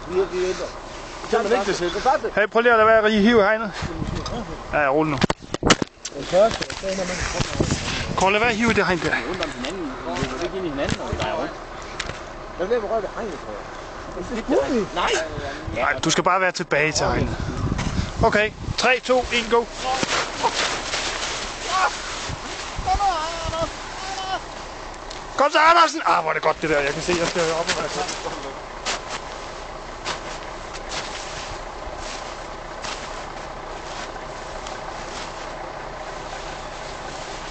Vi venter. Hey, prøv lige at lade være at hive hegnet. Ja, rolig nu. Kom, lad være at hive det hegn der. Rundt om hinanden. Vi vil ikke ind i hinanden, og vi drejer rundt. Jeg vil røre ved hegnet, tror jeg. Nej! Nej, du skal bare være tilbage til hegnet. Okay, 3, 2, 1, go! Kom så, Andersen! Ah, hvor er det godt det der. Jeg kan se, jeg skal op og være klar.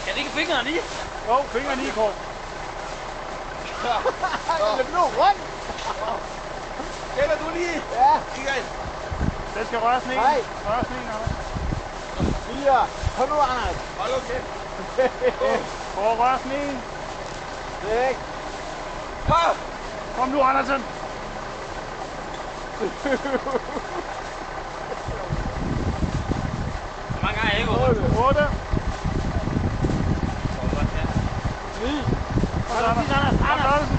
Er det ikke fingrene i? Jo, fingrene i, Kåre. Det bliver rundt! Gælder du lige? Ja. Michael. Den skal røre sneen. Nej. Røre sneen, Anders. 4. Kom nu, Anders. Hold okay. Prøv at røre sneen. 6. Kom nu, Andersen. Hvor mange gange er jeg gået? 8. 9. Og så Andersen.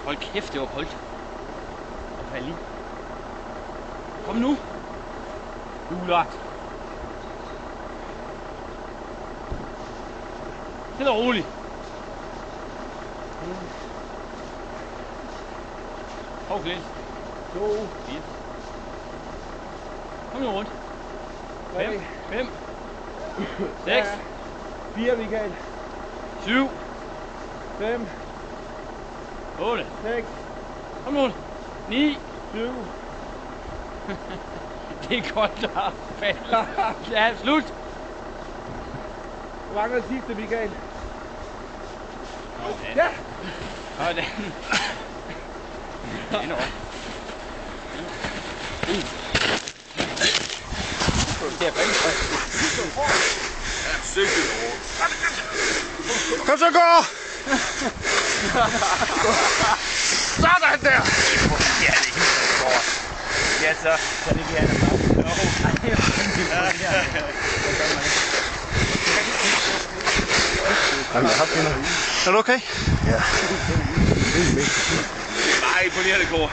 Hold kæft, det var koldt. Og fald i. Kom nu. Ulagt. Stille og roligt. Hov, Glenn. 2. 4. Kom nu rundt. 5. 5. 6. 4, Michael. 7. 5, 8. 6, Kom nu. 9. 7. Det er godt, der falder. Ja, slut. Hvor mange er det sidste, Michael? Sådan. Ja! Sådan. Endnu op. Det er Kom så, gå! Sådan der! Ja, det er godt. Ja, så det ikke han Er du okay? Nej, på lige det går.